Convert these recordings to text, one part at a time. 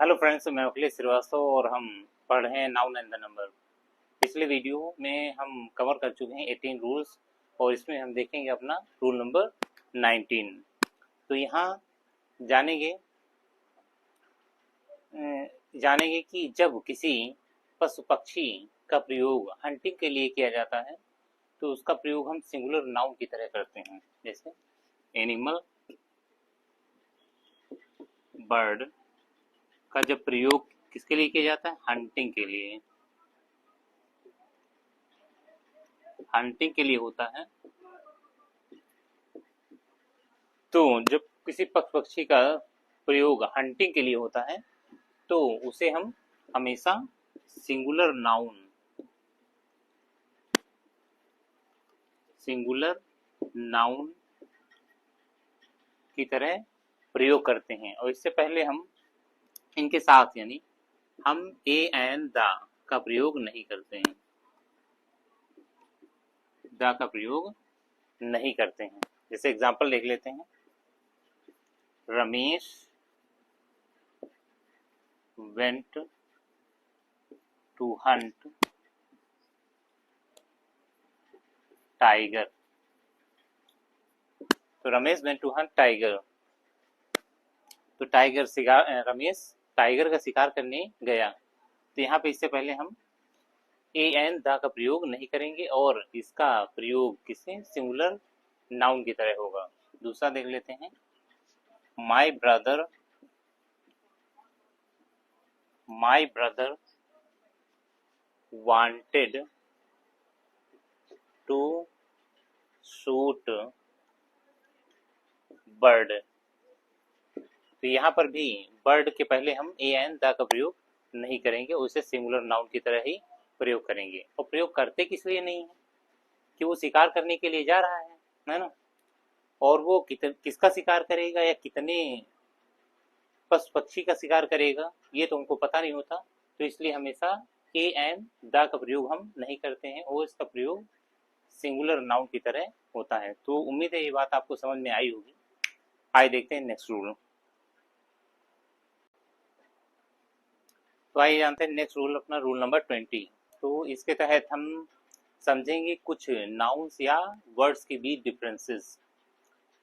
Hello friends, मैं अखिलेश श्रीवास्तव और हम पढ़ रहे हैं नाउन एंड द नंबर। पिछले वीडियो में हम कवर कर चुके हैं 18 रूल्स और इसमें हम देखेंगे अपना रूल नंबर 19। तो यहाँ जानेंगे जानेंगे कि जब किसी पशु पक्षी का प्रयोग हंटिंग के लिए किया जाता है तो उसका प्रयोग हम सिंगुलर नाउन की तरह करते हैं। जैसे एनिमल, बर्ड का जब प्रयोग किसके लिए किया जाता है? हंटिंग के लिए। हंटिंग के लिए होता है तो जब किसी पक्षी का प्रयोग हंटिंग के लिए होता है तो उसे हम हमेशा सिंगुलर नाउन की तरह प्रयोग करते हैं। और इससे पहले हम इनके साथ यानी हम ए एंड द का प्रयोग नहीं करते हैं, द का प्रयोग नहीं करते हैं। जैसे एग्जांपल देख लेते हैं। Ramesh went to hunt tiger. तो Ramesh went to hunt tiger, तो रमेश टाइगर का शिकार करने गया। तो यहाँ पे इससे पहले हम ए एंड द का प्रयोग नहीं करेंगे और इसका प्रयोग किसी सिंगुलर नाउन की तरह होगा। दूसरा देख लेते हैं। My brother wanted to shoot bird. तो यहाँ पर भी बर्ड के पहले हम ए एंड द का प्रयोग नहीं करेंगे, उसे सिंगुलर नाउन की तरह ही प्रयोग करेंगे। और प्रयोग करते किस लिए नहीं है कि वो शिकार करने के लिए जा रहा है ना। और वो किसका शिकार करेगा या कितने पशु पक्षी का शिकार करेगा ये तो उनको पता नहीं होता। तो इसलिए हमेशा ए एंड द का प्रयोग हम नहीं करते हैं और इसका प्रयोग सिंगुलर नाउन की तरह होता है। तो उम्मीद है ये बात आपको समझ में आई होगी। आइए देखते हैं नेक्स्ट रूल। तो आइए जानते हैं नेक्स्ट रूल, अपना रूल नंबर 20। तो इसके तहत हम समझेंगे कुछ नाउन्स या वर्ड्स के बीच डिफरेंसेस।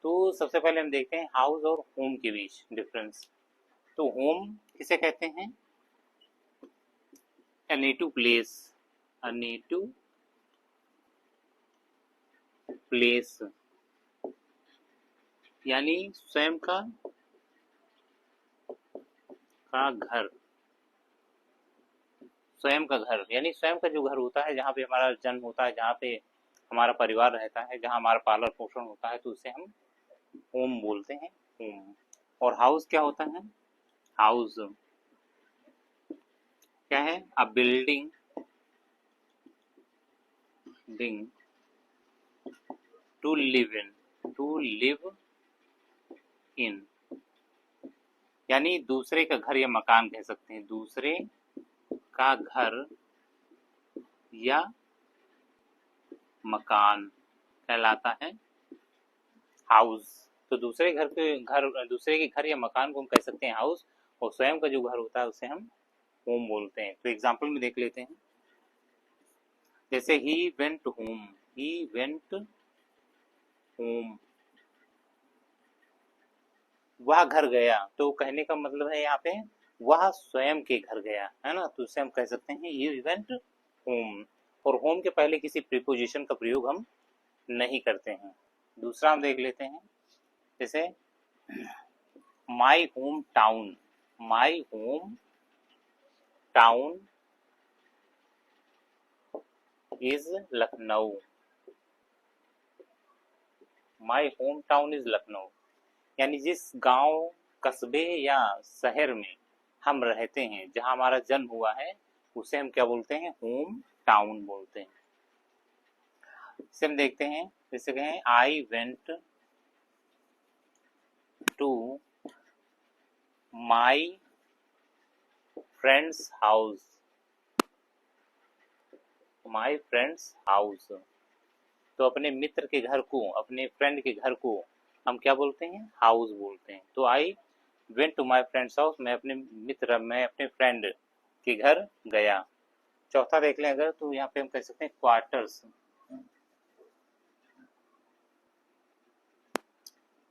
तो सबसे पहले हम देखते हैं हाउस और होम के बीच डिफरेंस। तो होम किसे कहते हैं? a native place यानी स्वयं का घर, स्वयं का घर यानी स्वयं का जो घर होता है, जहाँ पे हमारा जन्म होता है, जहाँ पे हमारा परिवार रहता है, जहाँ हमारा पालन पोषण होता है, तो उसे हम होम बोलते हैं, होम। और हाउस क्या होता है? हाउस क्या है? अ बिल्डिंग टू लिव इन यानी दूसरे का घर या मकान कह सकते हैं। दूसरे का घर या मकान कहलाता है हाउस। तो दूसरे के घर या मकान को हम कह सकते हैं हाउस, और स्वयं का जो घर होता है उसे हम होम बोलते हैं। तो एग्जाम्पल में देख लेते हैं। जैसे ही वेंट होम, वह घर गया। तो कहने का मतलब है यहाँ पे वह स्वयं के घर गया, है ना। तो उसे हम कह सकते हैं ही वेंट होम। और होम के पहले किसी प्रीपोजिशन का प्रयोग हम नहीं करते हैं। दूसरा हम देख लेते हैं। जैसे my home town is Lucknow. My home town is Lucknow यानी जिस गांव, कस्बे या शहर में हम रहते हैं, जहां हमारा जन्म हुआ है, उसे हम क्या बोलते हैं? होम टाउन बोलते हैं। इसे हम देखते हैं। जैसे कहें I went to my friend's house. तो अपने मित्र के घर को, अपने फ्रेंड के घर को हम क्या बोलते हैं? हाउस बोलते हैं। तो I went to my friend's house, मैं अपने फ्रेंड के घर गया। चौथा देख लें अगर, तो यहाँ पे हम कह सकते हैं quarters.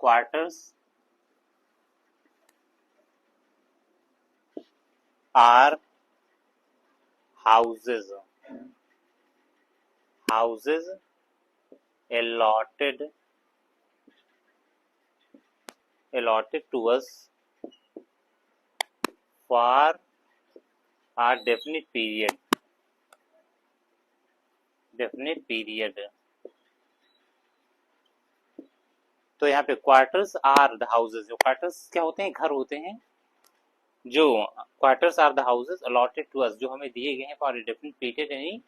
Quarters are houses, houses allotted to us for a definite period, तो यहाँ पे क्वार्टर्स आर द हाउसेज, जो क्वार्टर्स क्या होते हैं, घर होते हैं। जो quarters are the houses allotted to us, जो हमें दिए गए हैं फॉर ए डेफिनेट पीरियड, यानी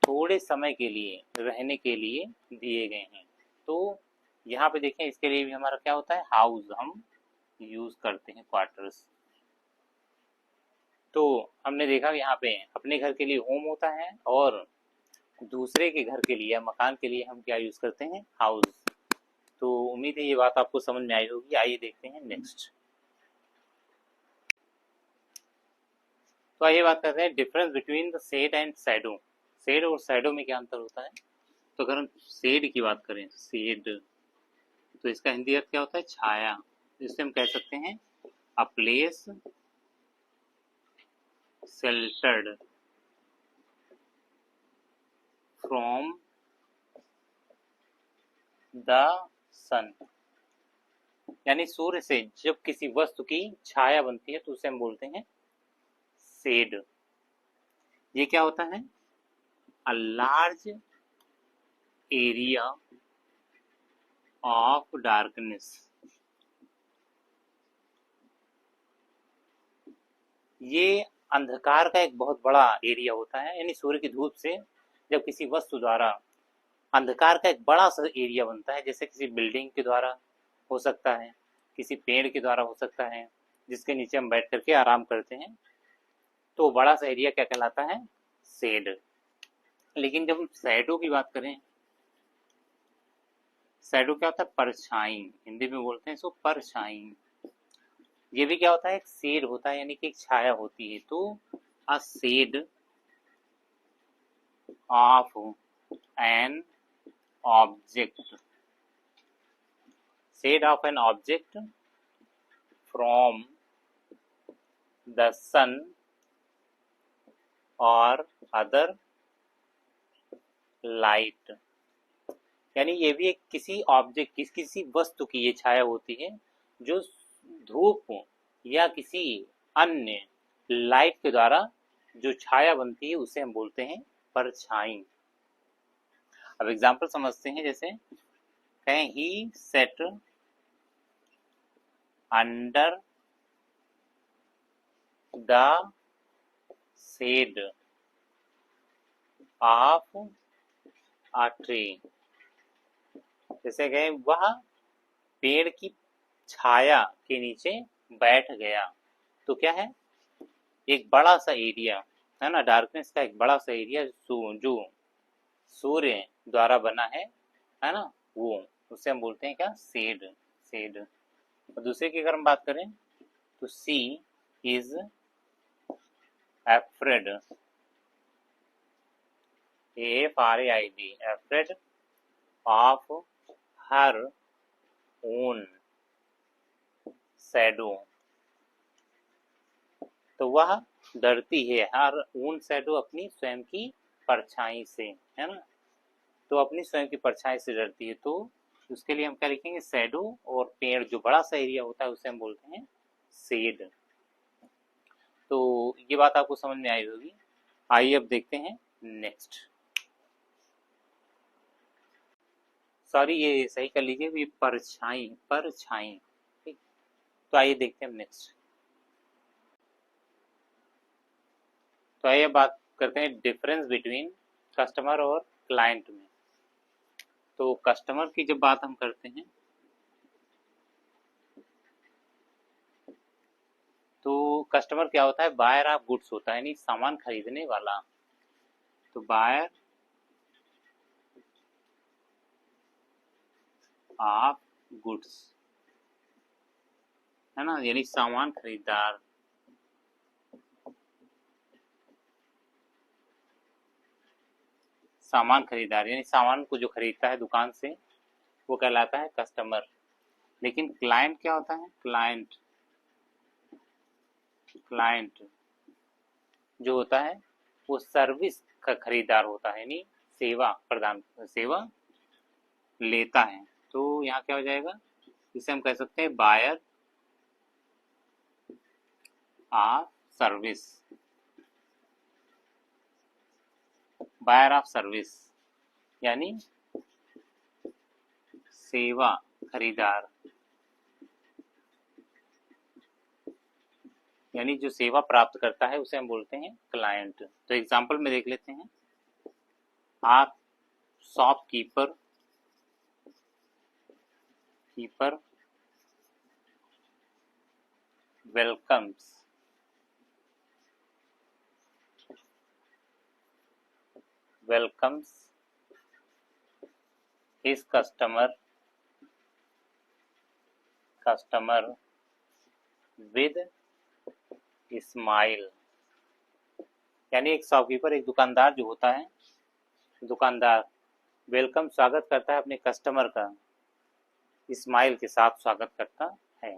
थोड़े समय के लिए, रहने के लिए दिए गए हैं। तो यहाँ पे देखें, इसके लिए भी हमारा क्या होता है, हाउस हम यूज करते हैं, क्वार्टर्स। तो हमने देखा यहाँ पे अपने घर के लिए होम होता है, और दूसरे के घर के लिए या मकान के लिए हम क्या यूज करते हैं, हाउस। तो उम्मीद है ये बात आपको समझ में आई होगी। आइए देखते हैं नेक्स्ट। तो आइए बात करते हैं difference between the shade and shadow. Shade और शैडो में क्या अंतर होता है। तो अगर हम शेड की बात करें, शेड, तो इसका हिंदी अर्थ क्या होता है, छाया। इससे हम कह सकते हैं a place sheltered from the sun, यानी सूर्य से जब किसी वस्तु की छाया बनती है तो उसे हम बोलते हैं शेड। ये क्या होता है, a large area of darkness, ये अंधकार का एक बहुत बड़ा एरिया होता है, यानी सूर्य की धूप से जब किसी वस्तु द्वारा अंधकार का एक बड़ा सा एरिया बनता है, जैसे किसी बिल्डिंग के द्वारा हो सकता है, किसी पेड़ के द्वारा हो सकता है, जिसके नीचे हम बैठ करके आराम करते हैं, तो बड़ा सा एरिया क्या कहलाता है, शेड। लेकिन जब हम शैडो की बात करें, शैडो क्या होता है, परछाई, हिंदी में बोलते हैं इसको परछाई। ये भी क्या होता है, एक शेड होता है, यानी कि एक छाया होती है। तो a shade of an object, shade of an object from the sun और अदर लाइट, यानी ये भी एक किसी ऑब्जेक्ट, किसी वस्तु की ये छाया होती है जो धूप या किसी अन्य लाइट के द्वारा जो छाया बनती है उसे हम बोलते हैं परछाई। अब एग्जाम्पल समझते हैं, जैसे कहें he sat under the shade of a tree, जैसे कहें वह पेड़ की छाया के नीचे बैठ गया। तो क्या है, एक बड़ा सा एरिया है ना, डार्कनेस का एक बड़ा सा एरिया जो सूर्य द्वारा बना है ना, वो उससे हम बोलते हैं क्या, शेड, शेड। और दूसरे की अगर हम बात करें, तो she is afraid, AFRAID, afraid of her own shadow, तो वह डरती है हर ओन शैडो, अपनी स्वयं की परछाई से, है ना, तो अपनी स्वयं की परछाई से डरती है। तो उसके लिए हम क्या लिखेंगे, शैडो, और पेड़ जो बड़ा सा एरिया होता है उसे हम बोलते हैं शेड। तो ये बात आपको समझ में आई होगी। आइए अब देखते हैं नेक्स्ट। सॉरी, ये सही कर लीजिए, ये परछाई, परछाई, ठीक। तो आइए देखते हैं नेक्स्ट। तो आइए बात करते हैं डिफरेंस बिटवीन कस्टमर और क्लाइंट में। तो कस्टमर की जब बात हम करते हैं, तो कस्टमर क्या होता है, बायर ऑफ गुड्स होता है, यानी सामान खरीदने वाला। तो बायर ऑफ गुड्स, है ना, यानी सामान खरीदार। सामान खरीदार यानी सामान को जो खरीदता है दुकान से वो कहलाता है कस्टमर। लेकिन क्लाइंट क्या होता है? क्लाइंट जो होता है वो सर्विस का खरीदार होता है, यानी सेवा लेता है। तो यहाँ क्या हो जाएगा? इसे हम कह सकते हैं buyer of service. Buyer of service यानी सेवा खरीदार, यानी जो सेवा प्राप्त करता है उसे हम बोलते हैं क्लाइंट। तो एग्जांपल में देख लेते हैं। आप shopkeeper welcomes his customer with smile. यानी एक शॉपकीपर, एक दुकानदार जो होता है, दुकानदार वेलकम स्वागत करता है अपने कस्टमर का, स्माइल के साथ स्वागत करता है।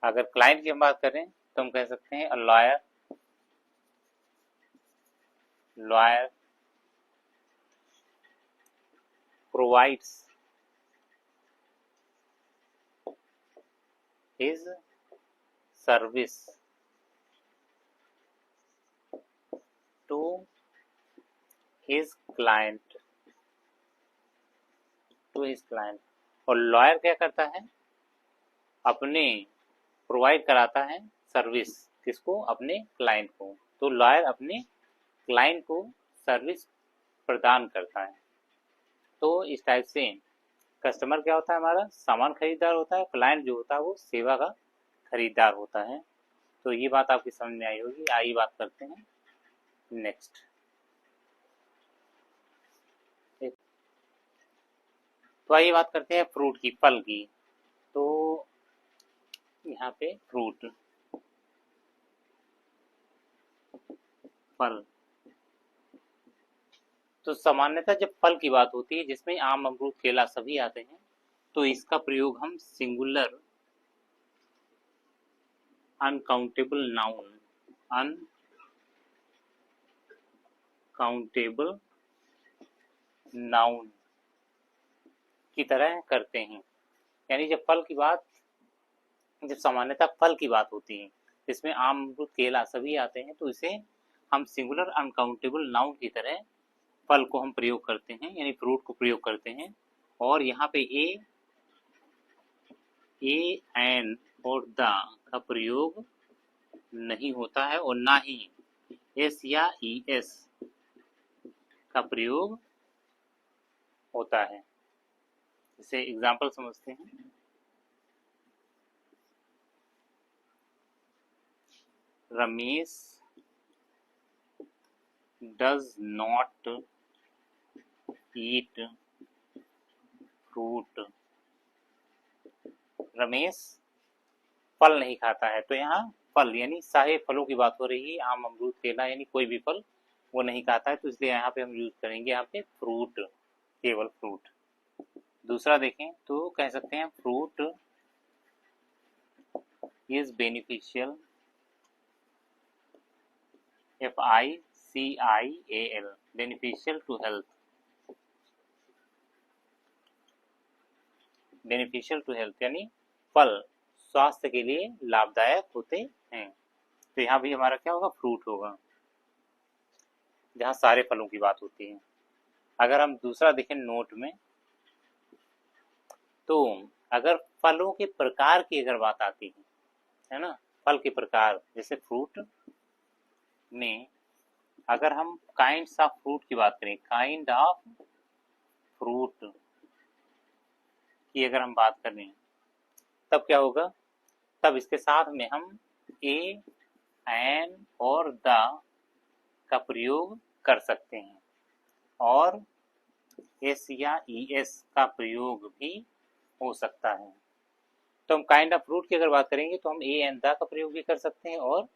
अगर क्लाइंट की हम बात करें तो हम कह सकते हैं lawyer provides his service to his client। और लॉयर क्या करता है? अपने प्रोवाइड कराता है सर्विस, किसको? अपने क्लाइंट को। तो लॉयर अपने क्लाइंट को सर्विस प्रदान करता है। तो इस टाइप से कस्टमर क्या होता है? हमारा सामान खरीदार होता है। क्लाइंट जो होता है वो सेवा का खरीदार होता है। तो ये बात आपकी समझ में आई होगी। आइए बात करते हैं नेक्स्ट। तो आइए बात करते हैं फ्रूट की, फल की। तो यहाँ पे फ्रूट, फल। तो सामान्यतः जब फल की बात होती है जिसमें आम, अमरूद, केला सभी आते हैं, तो इसका प्रयोग हम सिंगुलर अनकाउंटेबल नाउन की तरह करते हैं। यानी जब सामान्यतः फल की बात होती है जिसमें आम, अमरूद, केला सभी आते हैं, तो इसे हम सिंगुलर अनकाउंटेबल नाउन की तरह फल को हम प्रयोग करते हैं, यानी फ्रूट को प्रयोग करते हैं। और यहाँ पे ए, एन और द का प्रयोग नहीं होता है और ना ही एस या ई एस का प्रयोग होता है। इसे एग्जाम्पल समझते हैं। Ramesh does not eat fruit. Ramesh फल नहीं खाता है। तो यहाँ फल यानी सारे फलों की बात हो रही है। आम, अमरूद, केला यानी कोई भी फल वो नहीं खाता है, तो इसलिए यहाँ पे हम यूज करेंगे यहाँ पे फ्रूट, केवल फ्रूट। दूसरा देखें तो कह सकते हैं fruit is beneficial, FICIAL, beneficial to health. Beneficial to health यानी फल स्वास्थ्य के लिए लाभदायक होते हैं। तो यहाँ भी हमारा क्या होगा? फ्रूट होगा, जहाँ सारे फलों की बात होती है। अगर हम दूसरा देखें नोट में, तो अगर फलों के प्रकार की अगर बात आती है ना, फल के प्रकार, जैसे फ्रूट में अगर हम काइंड्स ऑफ फ्रूट की बात करें, काइंड ऑफ फ्रूट की अगर हम बात करें, तब क्या होगा? तब इसके साथ में हम ए, एन और द का प्रयोग कर सकते हैं और एस या ई एस का प्रयोग भी हो सकता है। तो हम काइंड ऑफ फ्रूट की अगर बात करेंगे तो हम ए एंड द का प्रयोग भी कर सकते हैं और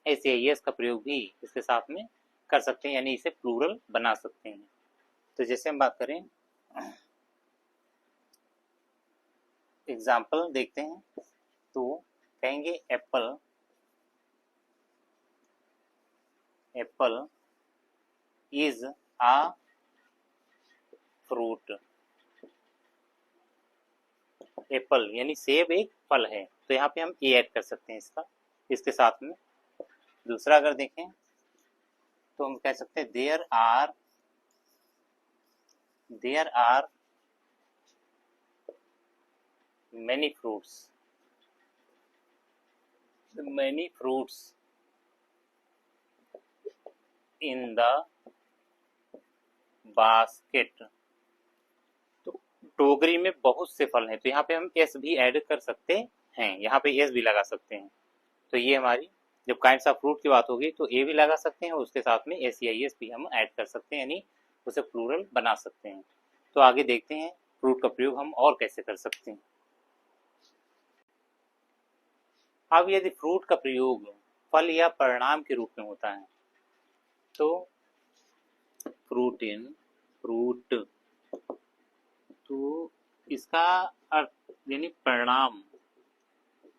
एस का प्रयोग भी इसके साथ में कर सकते हैं, यानी इसे प्लूरल बना सकते हैं। तो जैसे हम बात करें, एग्जाम्पल देखते हैं, तो कहेंगे Apple, Apple is a fruit. Apple यानी सेब एक फल है, तो यहाँ पे हम ए ऐड कर सकते हैं इसका, इसके साथ में। दूसरा अगर देखें तो हम कह सकते हैं there are many fruits in the basket। तो टोकरी में बहुत से फल हैं, तो यहाँ पे हम एस भी ऐड कर सकते हैं, यहाँ पे एस भी लगा सकते हैं। तो ये हमारी जब काइंड्स ऑफ फ्रूट की बात होगी तो ए भी लगा सकते हैं और उसके साथ में एस या एस भी हम ऐड कर सकते हैं, यानी उसे प्लूरल बना सकते हैं। तो आगे देखते हैं फ्रूट का प्रयोग हम और कैसे कर सकते हैं। अब यदि फ्रूट का प्रयोग फल या परिणाम के रूप में होता है तो फ्रूट, तो इसका अर्थ यानी परिणाम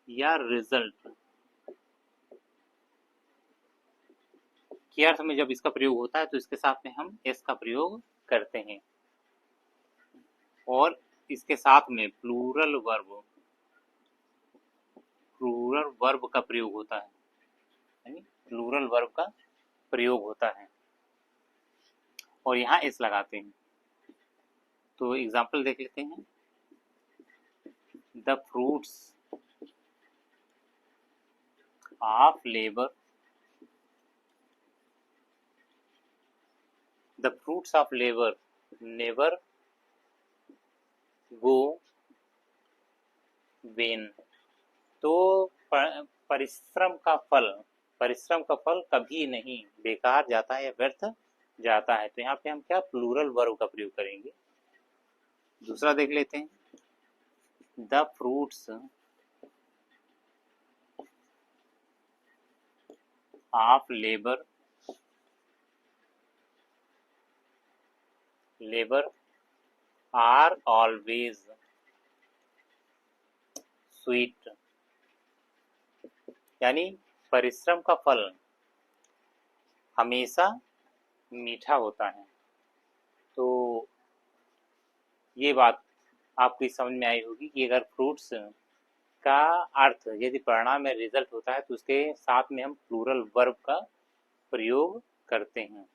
या रिजल्ट के अर्थ में जब इसका प्रयोग होता है तो इसके साथ में हम एस का प्रयोग करते हैं और इसके साथ में प्लूरल वर्ब का प्रयोग होता है, यानी प्लूरल वर्ब का प्रयोग होता है और यहाँ एस लगाते हैं। तो एग्जाम्पल देख लेते हैं, the fruits of labour, the fruits of labour never go when. तो परिश्रम का फल कभी नहीं बेकार जाता है या व्यर्थ जाता है। तो यहाँ पे हम क्या प्लूरल वर्ब का प्रयोग करेंगे। दूसरा देख लेते हैं, the fruits of labour are always sweet, यानी परिश्रम का फल हमेशा मीठा होता है। तो ये बात आपको समझ में आई होगी कि अगर फ्रूट्स का अर्थ यदि परिणाम में रिजल्ट होता है तो उसके साथ में हम प्लूरल वर्ब का प्रयोग करते हैं।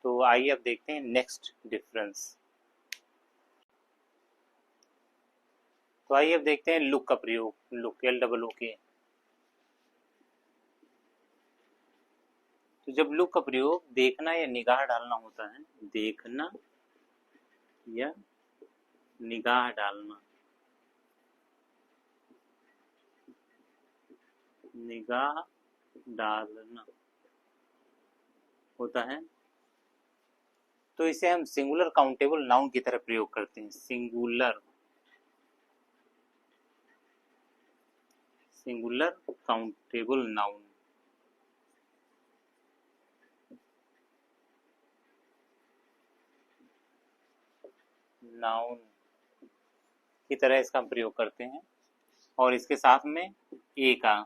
तो आइए अब देखते हैं नेक्स्ट डिफरेंस। तो आइए अब देखते हैं लुक का प्रयोग, लुक LOOK। तो जब लुक का प्रयोग देखना या निगाह डालना होता है, देखना या निगाह डालना, निगाह डालना होता है, तो इसे हम सिंगुलर काउंटेबल नाउन की तरह प्रयोग करते हैं। सिंगुलर काउंटेबल नाउन, नाउन की तरह इसका हम प्रयोग करते हैं और इसके साथ में ए का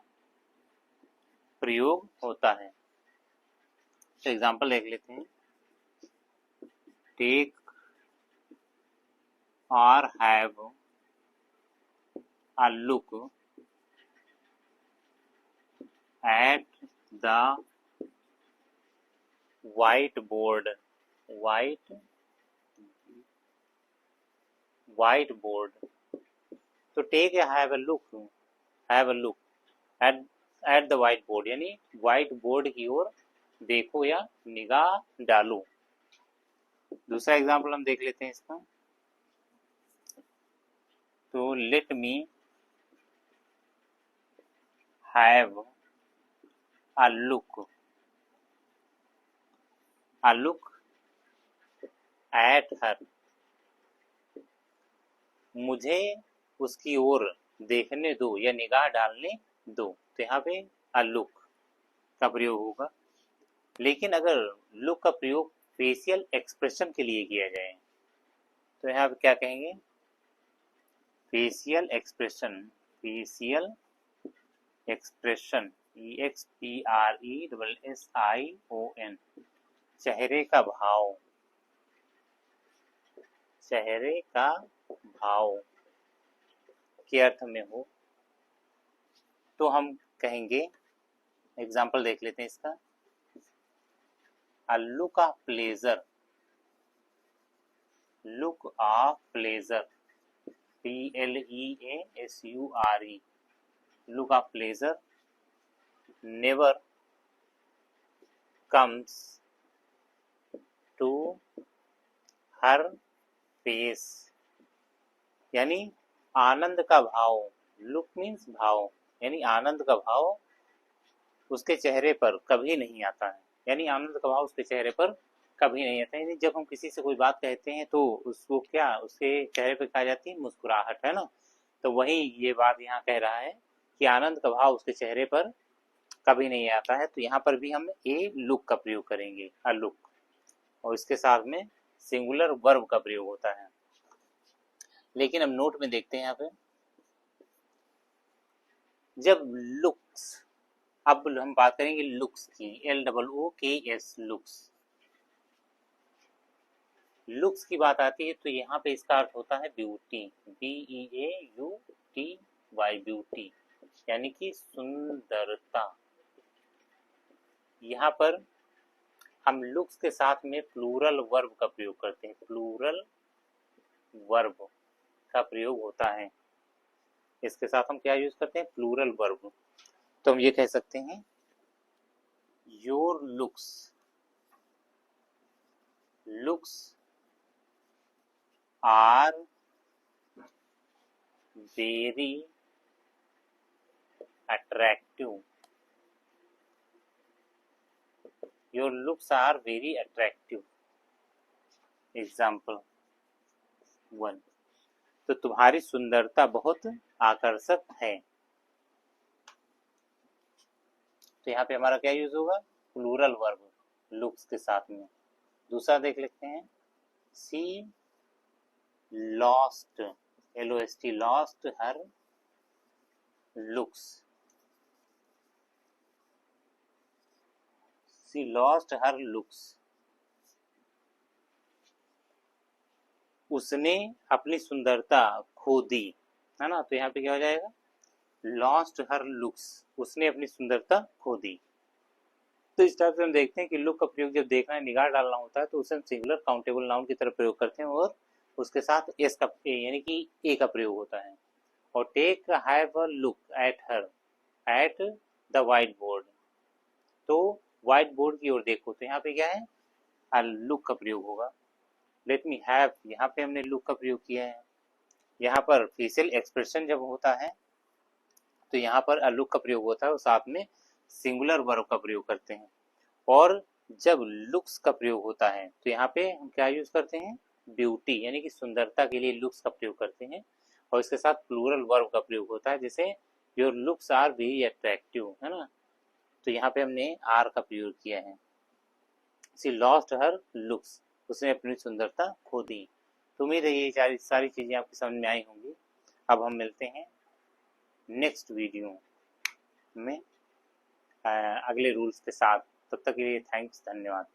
प्रयोग होता है। तो एग्जांपल देख लेते हैं, टेक और have a look at the whiteboard, whiteboard। तो टेक या have a look at the whiteboard, यानी व्हाइट बोर्ड की ओर देखो या निगाह डालो। दूसरा एग्जाम्पल हम देख लेते हैं इसका, तो let me have a look at her, मुझे उसकी ओर देखने दो या निगाह डालने दो, तो यहाँ पे अ लुक का प्रयोग होगा। लेकिन अगर लुक का प्रयोग फेशियल एक्सप्रेशन के लिए किया जाए तो यहाँ पे क्या कहेंगे? Facial expression, facial expression, EXPRESSION, चेहरे का भाव, चेहरे का भाव के अर्थ में हो तो हम कहेंगे, एग्जाम्पल देख लेते हैं इसका, a look of pleasure, look of pleasure, PLEASURE, look of pleasure never comes to her face, यानी आनंद का भाव, लुक मीन्स भाव, यानी आनंद का भाव उसके चेहरे पर कभी नहीं आता है, यानी आनंद का भाव उसके चेहरे पर कभी नहीं आता है। यानी जब हम किसी से कोई बात कहते हैं तो उसको क्या, उसके चेहरे पर कहा जाती है मुस्कुराहट, है ना। तो वही ये बात यहाँ कह रहा है कि आनंद का भाव उसके चेहरे पर कभी नहीं आता है। तो यहाँ पर भी हम ए लुक का प्रयोग करेंगे, अ लुक, और इसके साथ में सिंगुलर वर्ब का प्रयोग होता है। लेकिन अब नोट में देखते हैं यहाँ पे, जब लुक्स, अब हम बात करेंगे लुक्स की, LOOKS, लुक्स, लुक्स की बात आती है तो यहाँ पे इसका अर्थ होता है ब्यूटी, BEAUTY, ब्यूटी, यानी कि सुंदरता। यहाँ पर हम लुक्स के साथ में प्लूरल वर्ब का प्रयोग करते हैं, प्लूरल वर्ब का प्रयोग होता है। इसके साथ हम क्या यूज करते हैं? Plural verb. तो हम ये कह सकते हैं, your looks, looks are very attractive, your looks are very attractive, example 1, तो तुम्हारी सुंदरता बहुत आकर्षक है। तो यहाँ पे हमारा क्या यूज होगा? प्लूरल वर्ब लुक्स के साथ में। दूसरा देख लेते हैं, she lost, LOST, lost her looks, she lost her looks, उसने अपनी सुंदरता खो दी, है ना। तो यहाँ पे क्या हो जाएगा? लॉस्ट हर लुक्स, उसने अपनी सुंदरता खो दी। तो इस टाइप से हम देखते हैं कि लुक का प्रयोग जब देखना है, निगाह डालना होता है, तो उसे हम सिंगुलर काउंटेबल नाउन की तरह प्रयोग करते हैं और उसके साथ एस का यानी कि ए का प्रयोग होता है। और take have a look at her at the white board, तो व्हाइट बोर्ड की ओर देखो, तो यहाँ पे क्या है? अ लुक का प्रयोग होगा। लेट मी हैव, यहाँ पे हमने लुक का प्रयोग किया है। यहाँ पर फेशियल एक्सप्रेशन जब होता है तो यहाँ पर अ लुक का प्रयोग होता है और साथ में सिंगुलर वर्ब का प्रयोग करते हैं। और जब लुक्स का प्रयोग होता है तो यहाँ पे हम क्या यूज करते हैं? ब्यूटी, यानी कि सुंदरता के लिए लुक्स का प्रयोग करते हैं और इसके साथ प्लूरल वर्ब का प्रयोग होता है, जैसे your looks are very attractive, है ना। तो यहाँ पे हमने आर का प्रयोग किया है। सी लॉस्ट हर लुक्स, उसने अपनी सुंदरता खो दी। तो उम्मीद है ये सारी चीजें आपकी समझ में आई होंगी। अब हम मिलते हैं नेक्स्ट वीडियो में अगले रूल्स के साथ। तब तक के लिए थैंक्स, धन्यवाद।